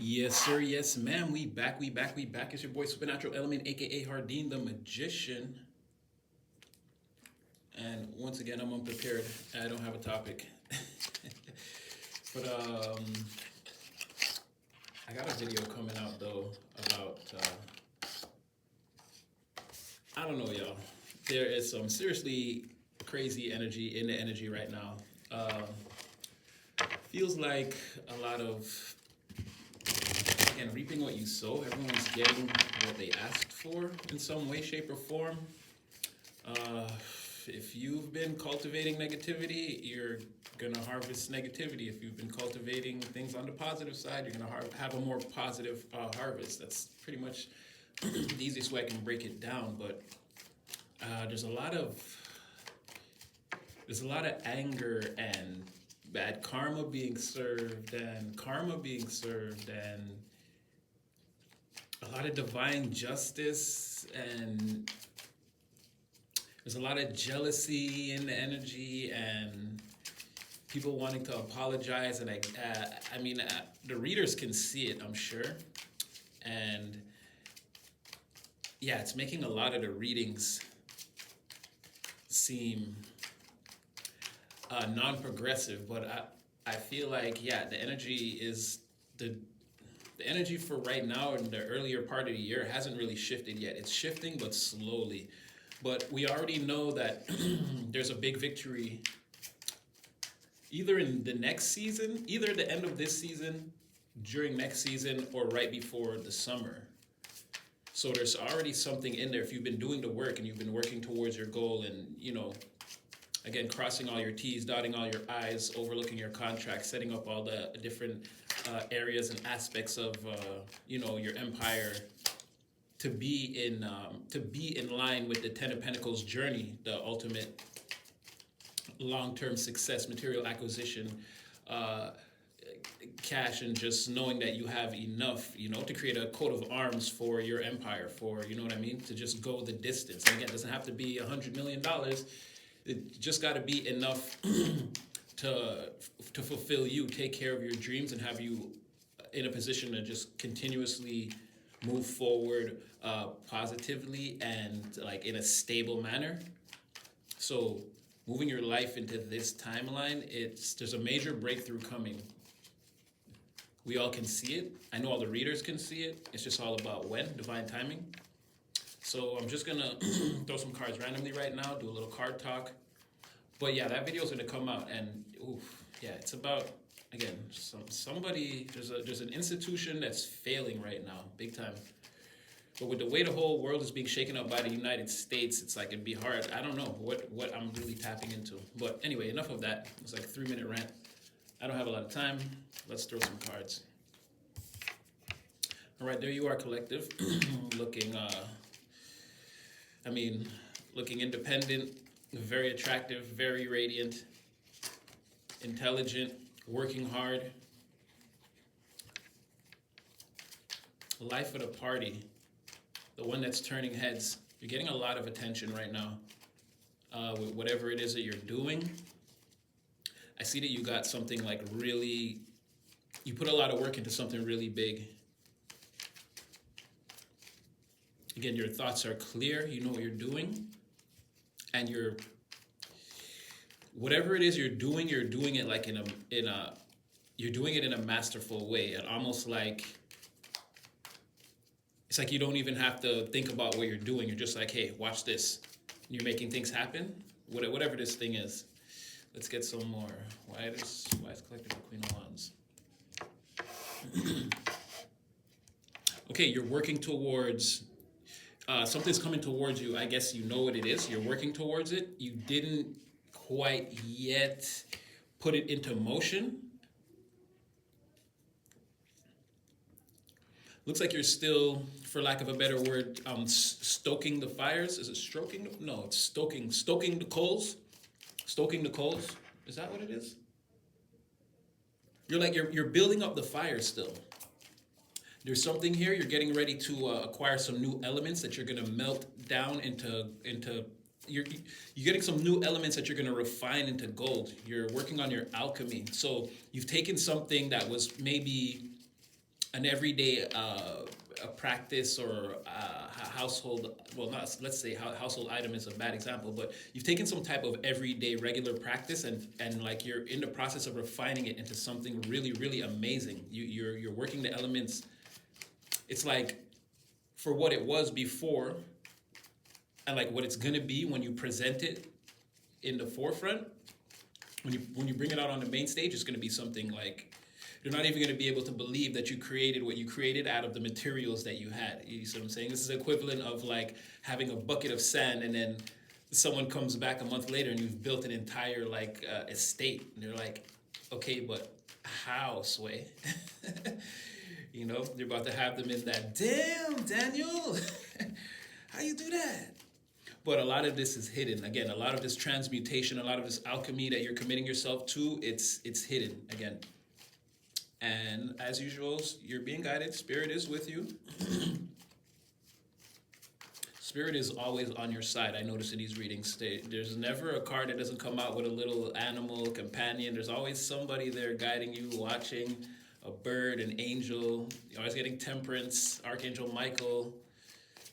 Yes, sir. Yes, ma'am. We back. It's your boy Supernatural Element, aka Hardin the Magician. And once again, I'm unprepared. I don't have a topic. but I got a video coming out though about I don't know, y'all. There is some seriously crazy energy in the energy right now. Feels like a lot of again reaping what you sow. Everyone's getting what they asked for in some way, shape, or form. Uh, if you've been cultivating negativity, you're gonna harvest negativity. If you've been cultivating things on the positive side, you're gonna have a more positive harvest. That's pretty much the easiest way I can break it down. But there's a lot of anger and bad karma being served, and a lot of divine justice, and there's a lot of jealousy in the energy, and people wanting to apologize. And the readers can see it, I'm sure. And yeah, it's making a lot of the readings seem non-progressive. But I feel like, yeah, the energy is the energy for right now in the earlier part of the year hasn't really shifted yet. It's shifting, but slowly. But we already know that there's a big victory either in the next season, either at the end of this season, during next season, or right before the summer. So there's already something in there. If you've been doing the work and you've been working towards your goal, and, again, crossing all your T's, dotting all your I's, overlooking your contracts, setting up all the different areas and aspects of, your empire to be in line with the Ten of Pentacles journey, the ultimate long-term success, material acquisition, cash, and just knowing that you have enough, to create a coat of arms for your empire, for, you know what I mean, to just go the distance. And again, it doesn't have to be $100 million. It just got to be enough to fulfill you, take care of your dreams, and have you in a position to just continuously move forward positively and like in a stable manner. So moving your life into this timeline, there's a major breakthrough coming. We all can see it. I know all the readers can see it. It's just all about when, divine timing. So I'm just gonna throw some cards randomly right now, do a little card talk. But yeah, that video is gonna come out, and it's about, again, somebody. There's an institution that's failing right now, big time. But with the way the whole world is being shaken up by the United States, it's like it'd be hard. I don't know what I'm really tapping into. But anyway, enough of that. It's like a 3-minute rant. I don't have a lot of time. Let's throw some cards. All right, there you are, collective. Looking independent, very attractive, very radiant, intelligent, working hard. Life of the party, the one that's turning heads. You're getting a lot of attention right now with whatever it is that you're doing. I see that you got something like really, you put a lot of work into something really big. Again, your thoughts are clear. You know what you're doing. And whatever it is you're doing it like you're doing it in a masterful way. And almost like, it's like you don't even have to think about what you're doing. You're just like, hey, watch this. You're making things happen. Whatever this thing is. Let's get some more. Why is collected the Queen of Wands? Okay, you're working towards something's coming towards you. I guess you know what it is. You're working towards it. You didn't quite yet put it into motion. Looks like you're still, for lack of a better word, stoking the fires. Is it stroking? No, it's stoking the coals. Stoking the coals. Is that what it is? You're building up the fire still. There's something here. You're getting ready to acquire some new elements that you're going to melt down into. You're getting some new elements that you're going to refine into gold. You're working on your alchemy. So you've taken something that was maybe an everyday a practice or household, well, not, let's say household item is a bad example, but you've taken some type of everyday regular practice, and like you're in the process of refining it into something really really amazing. You're working the elements. It's like for what it was before and like what it's gonna be when you present it in the forefront, when you bring it out on the main stage, it's gonna be something like you're not even gonna be able to believe that you created what you created out of the materials that you had. You see what I'm saying? This is equivalent of like having a bucket of sand and then someone comes back a month later and you've built an entire like estate, and they're like, okay, but how, Sway? You know, you're about to have them in that. Damn, Daniel, how you do that? But a lot of this is hidden. Again, a lot of this transmutation, a lot of this alchemy that you're committing yourself to, it's hidden again. And as usual, you're being guided. Spirit is with you. Spirit is always on your side. I notice in these readings, there's never a card that doesn't come out with a little animal companion. There's always somebody there guiding you, watching, a bird, an angel. You're always getting temperance, Archangel Michael.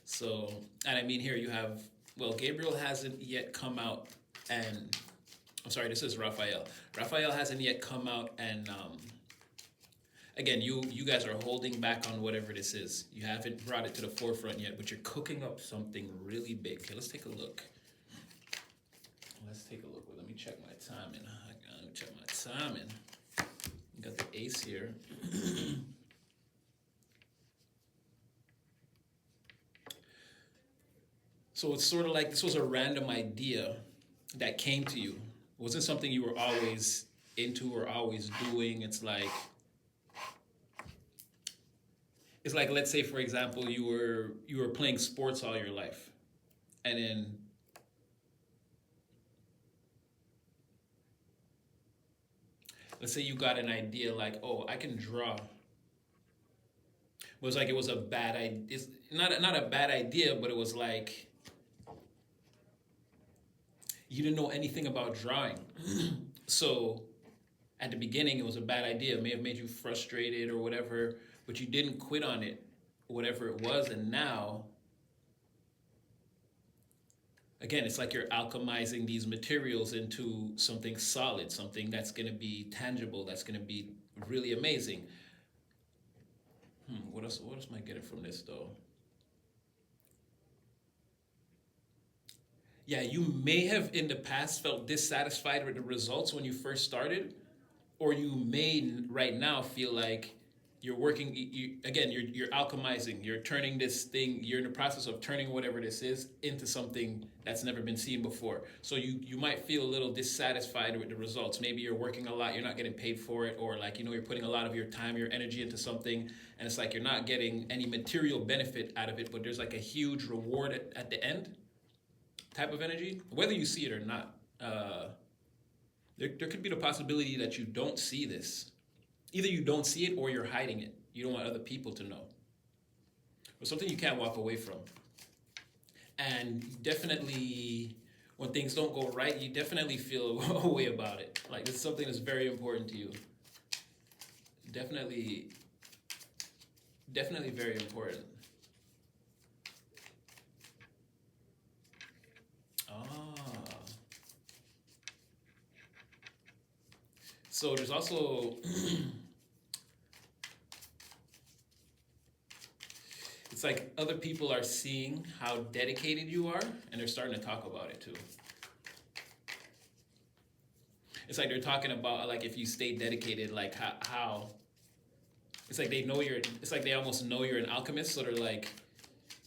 So, and I mean here you have, well, Gabriel hasn't yet come out and, I'm sorry, this is Raphael. Raphael hasn't yet come out and, again, you guys are holding back on whatever this is. You haven't brought it to the forefront yet, but you're cooking up something really big. Okay, let's take a look. Let's take a look. Well, let me check my timing. Let me check my timing. Got the ace here. So it's sort of like this was a random idea that came to you. It wasn't something you were always into or always doing. It's like, let's say for example you were playing sports all your life, and then let's say you got an idea like, oh, I can draw. It was like it was a bad idea. It's not a bad idea, but it was like you didn't know anything about drawing. So at the beginning it was a bad idea. It may have made you frustrated or whatever, but you didn't quit on it, whatever it was. And now, again, it's like you're alchemizing these materials into something solid, something that's going to be tangible, that's going to be really amazing. What else am I getting from this, though? Yeah, you may have in the past felt dissatisfied with the results when you first started, or you may right now feel like you're working, you're alchemizing, you're turning this thing, you're in the process of turning whatever this is into something that's never been seen before. So you might feel a little dissatisfied with the results. Maybe you're working a lot, you're not getting paid for it, or like, you're putting a lot of your time, your energy into something, and it's like you're not getting any material benefit out of it, but there's like a huge reward at the end type of energy, whether you see it or not. There could be the possibility that you don't see this. Either you don't see it or you're hiding it. You don't want other people to know. But something you can't walk away from. And definitely, when things don't go right, you definitely feel a way about it. Like, it's something that's very important to you. Definitely very important. So there's also it's like other people are seeing how dedicated you are, and they're starting to talk about it too. It's like they're talking about like if you stay dedicated, like how it's like they know it's like they almost know you're an alchemist, so they're like,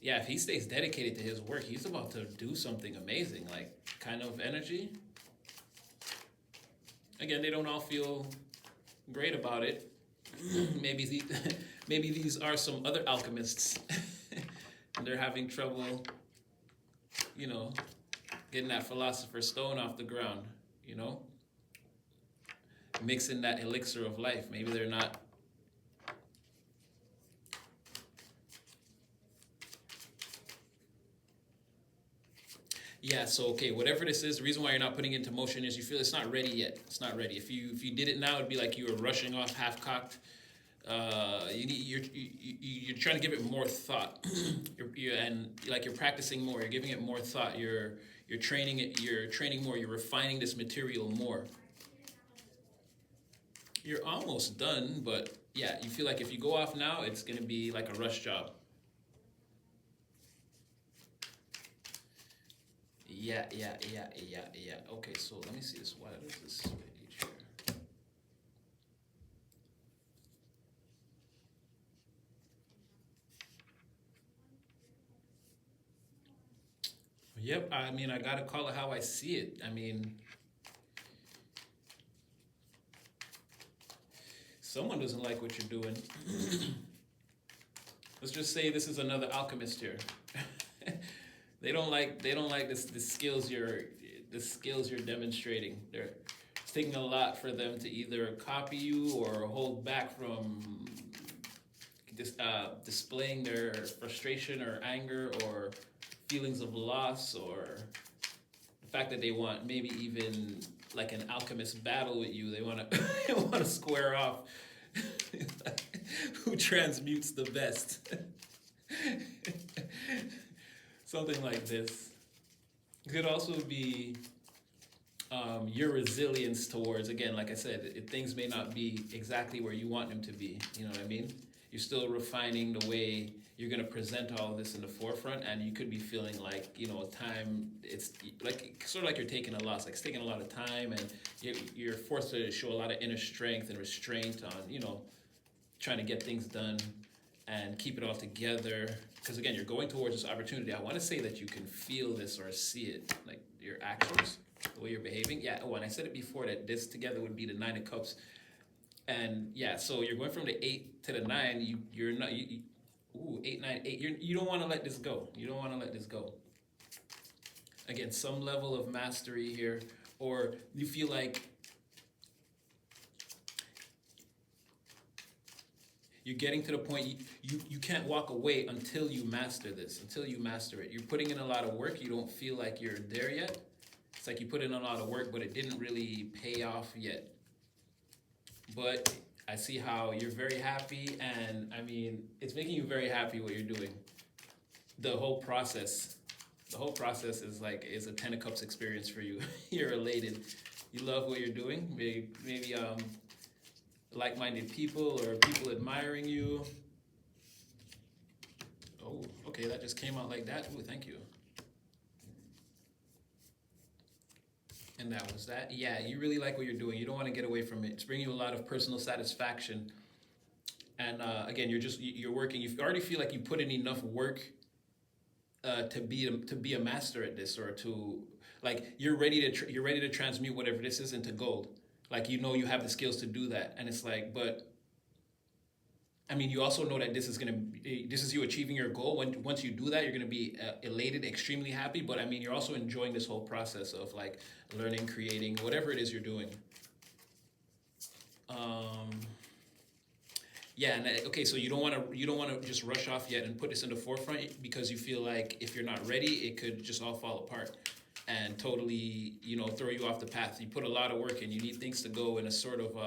yeah, if he stays dedicated to his work, he's about to do something amazing, like kind of energy. Again, they don't all feel great about it. maybe these are some other alchemists, and they're having trouble, getting that philosopher's stone off the ground, mixing that elixir of life. Maybe they're not. Yeah, so okay, whatever this is, the reason why you're not putting it into motion is you feel it's not ready yet. It's not ready. If you did it now, it'd be like you were rushing off half-cocked. You're trying to give it more thought. And like you're practicing more. You're giving it more thought. You're training it. You're training more. You're refining this material more. You're almost done, but yeah, you feel like if you go off now, it's gonna be like a rush job. Yeah. Okay, so let me see this. What is this page here? Yep, I mean, I gotta call it how I see it. I mean, someone doesn't like what you're doing. Let's just say this is another alchemist here. They don't like this the skills you're demonstrating. It's taking a lot for them to either copy you or hold back from displaying their frustration or anger or feelings of loss or the fact that they want maybe even like an alchemist battle with you. They want to they want to square off who transmutes the best. Something like this. It could also be your resilience towards, again, like I said, things may not be exactly where you want them to be. You know what I mean? You're still refining the way you're going to present all of this in the forefront, and you could be feeling like, time, it's like sort of like you're taking a loss, like it's taking a lot of time, and you're forced to show a lot of inner strength and restraint on, trying to get things done and keep it all together. Because again, you're going towards this opportunity. I want to say that you can feel this or see it, like your actions, the way you're behaving. Yeah. Oh, and I said it before that this together would be the Nine of Cups. And yeah, so you're going from the 8 to the 9. You're not. Ooh, 8, 9, 8. You don't want to let this go. You don't want to let this go. Again, some level of mastery here, or you feel like you're getting to the point you can't walk away until you master this, until you master it. You're putting in a lot of work. You don't feel like you're there yet. It's like you put in a lot of work, but it didn't really pay off yet. But I see how you're very happy, and I mean, it's making you very happy what you're doing. The whole process, the whole process is a Ten of Cups experience for you. You're elated. You love what you're doing. Maybe like-minded people or people admiring you. Oh, okay, that just came out like that. Ooh, thank you. And that was that. Yeah, you really like what you're doing. You don't want to get away from it. It's bringing you a lot of personal satisfaction. And again, you're working. You already feel like you put in enough work to be a master at this, or to like you're ready to transmute whatever this is into gold. Like you have the skills to do that, and it's like, but I mean, you also know that this is you achieving your goal. Once you do that, you're gonna be elated, extremely happy. But I mean, you're also enjoying this whole process of like learning, creating, whatever it is you're doing. Um, yeah, and okay, so you don't want to just rush off yet and put this in the forefront because you feel like if you're not ready, it could just all fall apart and totally throw you off the path. You put a lot of work in. You need things to go in a sort of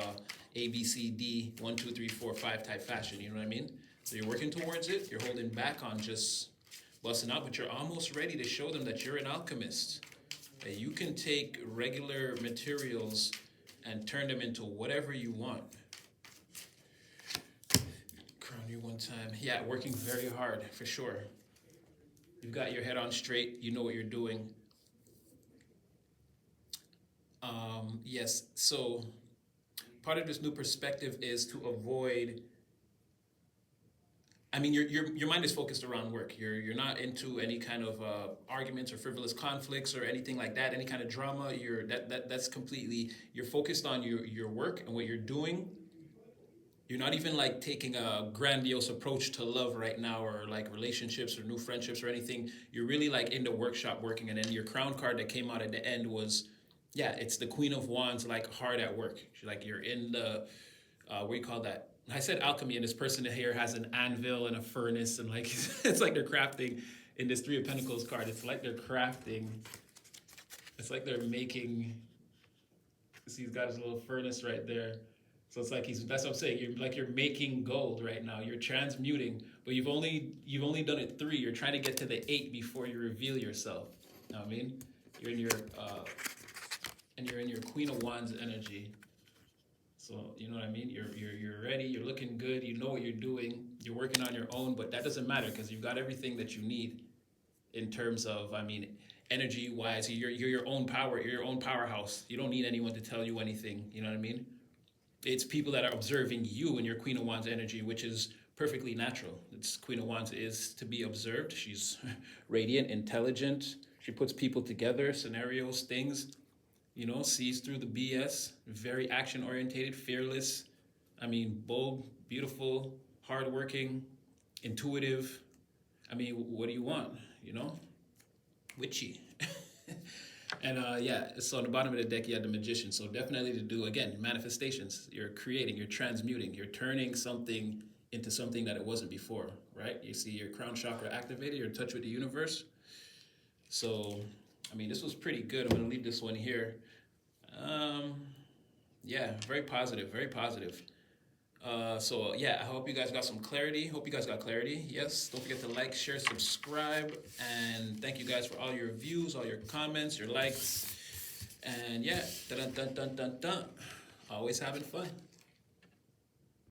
A B C D 1 2 3 4 5 type fashion. You know what I mean? So you're working towards it. You're holding back on just busting out, but you're almost ready to show them that you're an alchemist. That you can take regular materials and turn them into whatever you want. Crown you one time. Yeah, working very hard for sure. You've got your head on straight. You know what you're doing. Yes, so part of this new perspective is to avoid. I mean, your mind is focused around work. You're not into any kind of arguments or frivolous conflicts or anything like that. Any kind of drama. That's completely. You're focused on your work and what you're doing. You're not even like taking a grandiose approach to love right now, or like relationships or new friendships or anything. You're really like in the workshop working, and then your crown card that came out at the end was, yeah, it's the Queen of Wands, like hard at work. Like you're in the, what do you call that? I said alchemy, and this person here has an anvil and a furnace, and like it's like they're crafting in this Three of Pentacles card. It's like they're crafting. It's like they're making. See, he's got his little furnace right there. So it's like that's what I'm saying. You're making gold right now. You're transmuting, but you've only done it three. You're trying to get to the eight before you reveal yourself. You know what I mean? You're in your and you're in your Queen of Wands energy. So you know what I mean? You're ready, you're looking good, you know what you're doing, you're working on your own, but that doesn't matter because you've got everything that you need in terms of, I mean, energy wise, you're your own power, you're your own powerhouse. You don't need anyone to tell you anything, you know what I mean? It's people that are observing you and your Queen of Wands energy, which is perfectly natural. It's Queen of Wands is to be observed. She's radiant, intelligent. She puts people together, scenarios, things, sees through the BS, very action orientated, fearless. I mean, bold, beautiful, hardworking, intuitive. I mean, what do you want? Witchy. And yeah, so on the bottom of the deck, you had the Magician. So definitely to do, again, manifestations. You're creating, you're transmuting, you're turning something into something that it wasn't before, right? You see your crown chakra activated, you're in touch with the universe. So, I mean, this was pretty good. I'm going to leave this one here. Yeah, very positive, very positive. So yeah, I hope you guys got some clarity. Hope you guys got clarity. Yes, don't forget to like, share, subscribe, and thank you guys for all your views, all your comments, your likes, and yeah, dun dun dun dun dun. Always having fun.